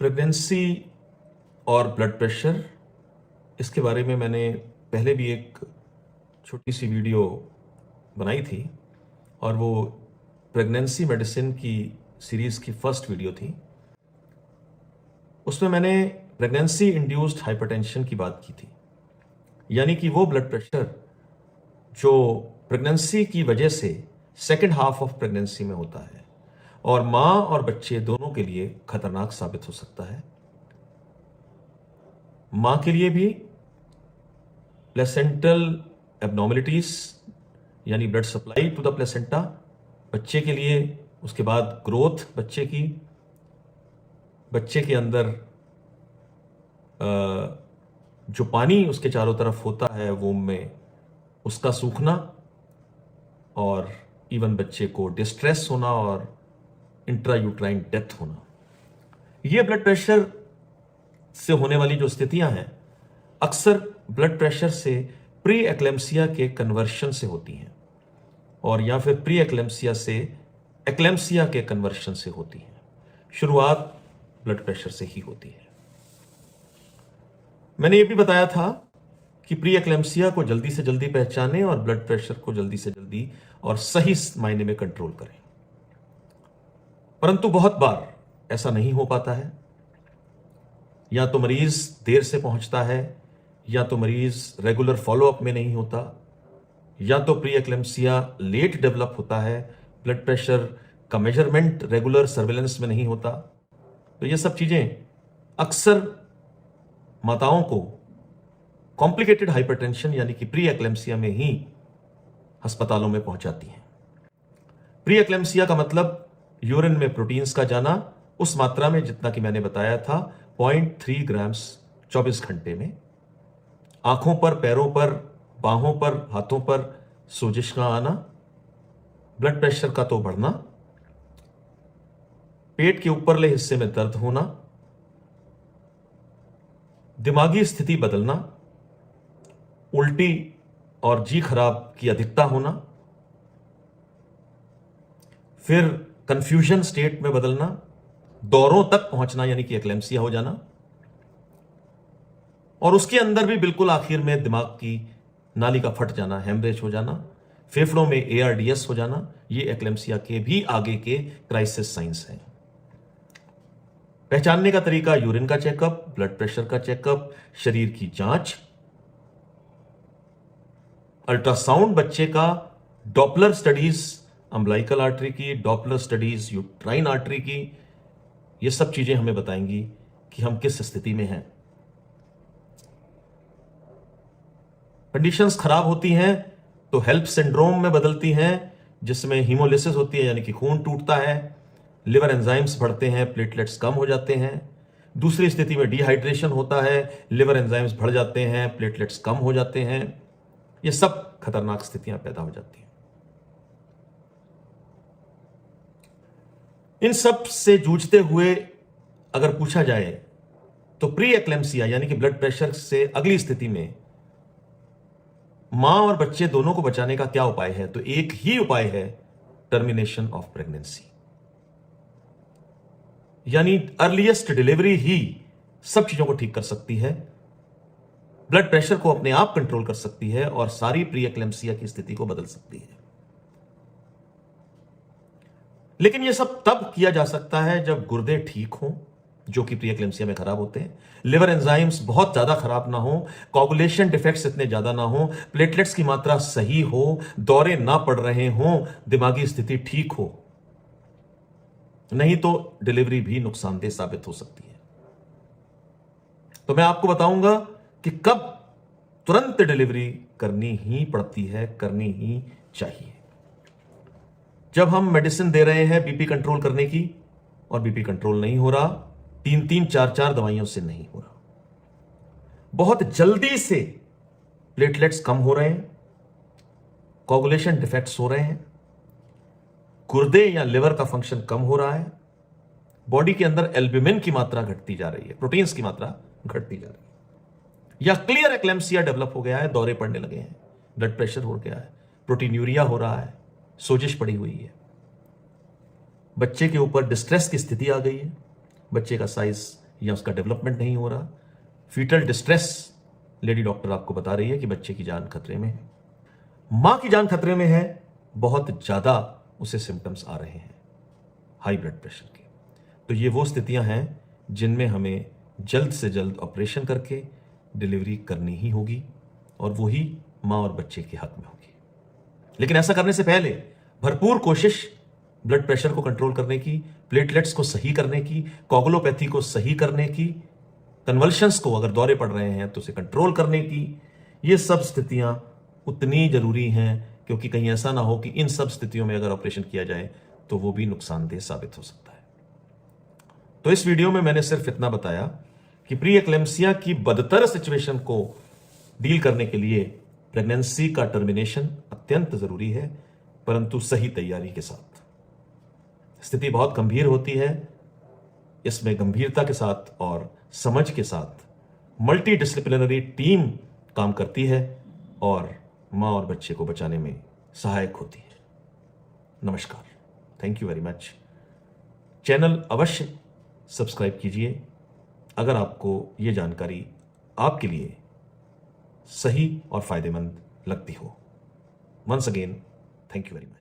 Pregnancy और blood pressure, इसके बारे में मैंने पहले भी एक छोटी सी वीडियो बनाई थी और वो प्रेगनेंसी मेडिसिन की सीरीज़ की फर्स्ट वीडियो थी। उसमें मैंने प्रेगनेंसी इंड्यूस्ड हाइपरटेंशन की बात की थी, यानी कि वो ब्लड प्रेशर जो प्रेगनेंसी की वजह से सेकेंड हाफ ऑफ प्रेगनेंसी में होता है और माँ और बच्चे दोनों के लिए खतरनाक साबित हो सकता है। माँ के लिए भी प्लेसेंटल एबनॉर्मलिटीज यानी blood supply to the placenta, बच्चे के लिए उसके बाद ग्रोथ, बच्चे के अंदर जो पानी उसके चारों तरफ होता है वूम में, उसका सूखना और इवन बच्चे को डिस्ट्रेस होना और इंट्रायूट्राइन डेथ होना। ये ब्लड प्रेशर से होने वाली जो स्थितियां हैं अक्सर ब्लड प्रेशर से प्री एक्लेम्सिया के कन्वर्शन से होती हैं और या फिर प्री एक्लेम्सिया से एक्लेम्सिया के कन्वर्शन से होती हैं। शुरुआत ब्लड प्रेशर से ही होती है। मैंने ये भी बताया था कि प्री एक्लेम्सिया को जल्दी से जल्दी पहचानें और ब्लड प्रेशर को जल्दी से जल्दी और सही मायने में कंट्रोल करें, परंतु बहुत बार ऐसा नहीं हो पाता है। या तो मरीज देर से पहुंचता है, या तो मरीज रेगुलर फॉलोअप में नहीं होता, या तो प्री एक्लेम्सिया लेट डेवलप होता है, ब्लड प्रेशर का मेजरमेंट रेगुलर सर्वेलेंस में नहीं होता। तो ये सब चीजें अक्सर माताओं को कॉम्प्लिकेटेड हाइपरटेंशन यानी कि प्री एक्लेम्सिया में ही अस्पतालों में पहुंचाती हैं। प्री एक्लेम्सिया का मतलब यूरिन में प्रोटीन्स का जाना उस मात्रा में जितना कि मैंने बताया था 0.3 ग्राम्स 24 घंटे में। आंखों पर, पैरों पर, बाहों पर, हाथों पर सोजिश का आना, ब्लड प्रेशर का तो बढ़ना, पेट के ऊपरले हिस्से में दर्द होना, दिमागी स्थिति बदलना, उल्टी और जी खराब की अधिकता होना, फिर कंफ्यूजन स्टेट में बदलना, दौरों तक पहुंचना यानी कि एक्लेम्सिया हो जाना, और उसके अंदर भी बिल्कुल आखिर में दिमाग की नाली का फट जाना, हेमरेज हो जाना, फेफड़ों में ARDS हो जाना। ये एक्लेम्सिया के भी आगे के क्राइसिस साइंस हैं। पहचानने का तरीका यूरिन का चेकअप, ब्लड प्रेशर का चेकअप, शरीर की जांच, अल्ट्रासाउंड बच्चे का, डॉपलर स्टडीज अम्बिलिकल आर्टरी की, डॉपलर स्टडीज यूट्राइन आर्टरी की। ये सब चीजें हमें बताएंगी कि हम किस स्थिति में हैं। कंडीशंस खराब होती हैं तो हेल्प सिंड्रोम में बदलती हैं, जिसमें हीमोलिसिस होती है यानी कि खून टूटता है, लिवर एंजाइम्स बढ़ते हैं, प्लेटलेट्स कम हो जाते हैं। दूसरी स्थिति में डिहाइड्रेशन होता है, लिवर एंजाइम्स बढ़ जाते हैं, प्लेटलेट्स कम हो जाते हैं। ये सब खतरनाक स्थितियां पैदा हो जाती हैं। इन सब से जूझते हुए अगर पूछा जाए तो प्री एक्लेम्सिया यानी कि ब्लड प्रेशर से अगली स्थिति में मां और बच्चे दोनों को बचाने का क्या उपाय है? तो एक ही उपाय है, टर्मिनेशन ऑफ प्रेगनेंसी, यानी अर्लीस्ट डिलीवरी ही सब चीजों को ठीक कर सकती है, ब्लड प्रेशर को अपने आप कंट्रोल कर सकती है और सारी प्री एक्लेम्सिया की स्थिति को बदल सकती है। लेकिन यह सब तब किया जा सकता है जब गुर्दे ठीक हों, जो कि प्री एक्लेम्सिया में खराब होते हैं, लिवर एंजाइम्स बहुत ज्यादा खराब ना हो, कोगुलेशन डिफेक्ट्स इतने ज्यादा ना हो, प्लेटलेट्स की मात्रा सही हो, दौरे ना पड़ रहे हों, दिमागी स्थिति ठीक हो। नहीं तो डिलीवरी भी नुकसानदेह साबित हो सकती है। तो मैं आपको बताऊंगा कि कब तुरंत डिलीवरी करनी ही पड़ती है, करनी ही चाहिए। जब हम मेडिसिन दे रहे हैं बीपी कंट्रोल करने की और बीपी कंट्रोल नहीं हो रहा, 3-3, 4-4 दवाइयों से नहीं हो रहा, बहुत जल्दी से प्लेटलेट्स कम हो रहे हैं, कोगुलेशन डिफेक्ट्स हो रहे हैं, गुर्दे या लिवर का फंक्शन कम हो रहा है, बॉडी के अंदर एल्ब्यूमिन की मात्रा घटती जा रही है, प्रोटीन्स की मात्रा घटती जा रही है, या क्लियर एक्लेम्सिया डेवलप हो गया है, दौरे पड़ने लगे हैं, ब्लड प्रेशर हो गया है, प्रोटीन्यूरिया हो रहा है, सोजिश पड़ी हुई है, बच्चे के ऊपर डिस्ट्रेस की स्थिति आ गई है, बच्चे का साइज या उसका डेवलपमेंट नहीं हो रहा। फीटल डिस्ट्रेस, लेडी डॉक्टर आपको बता रही है कि बच्चे की जान खतरे में है, मां की जान खतरे में है, बहुत ज्यादा उसे सिम्टम्स आ रहे हैं हाई ब्लड प्रेशर के। तो ये वो स्थितियां हैं जिनमें हमें जल्द से जल्द ऑपरेशन करके डिलीवरी करनी ही होगी, और वो ही मां और बच्चे के हक में होगी। लेकिन ऐसा करने से पहले भरपूर कोशिश ब्लड प्रेशर को कंट्रोल करने की, प्लेटलेट्स को सही करने की, कोगुलोपैथी को सही करने की, कन्वल्शंस को अगर दौरे पड़ रहे हैं तो उसे कंट्रोल करने की, ये सब स्थितियां उतनी जरूरी हैं, क्योंकि कहीं ऐसा ना हो कि इन सब स्थितियों में अगर ऑपरेशन किया जाए तो वो भी नुकसानदेह साबित हो सकता है। तो इस वीडियो में मैंने सिर्फ इतना बताया कि प्री एक्लेम्सिया की बदतर सिचुएशन को डील करने के लिए प्रेगनेंसी का टर्मिनेशन अत्यंत जरूरी है, परंतु सही तैयारी के साथ। स्थिति बहुत गंभीर होती है, इसमें गंभीरता के साथ और समझ के साथ मल्टी डिसिप्लिनरी टीम काम करती है और मां और बच्चे को बचाने में सहायक होती है। नमस्कार, thank you very much. Channel अवश्य सब्सक्राइब कीजिए अगर आपको यह जानकारी आपके लिए सही और फायदेमंद लगती हो। Once again, thank you very much.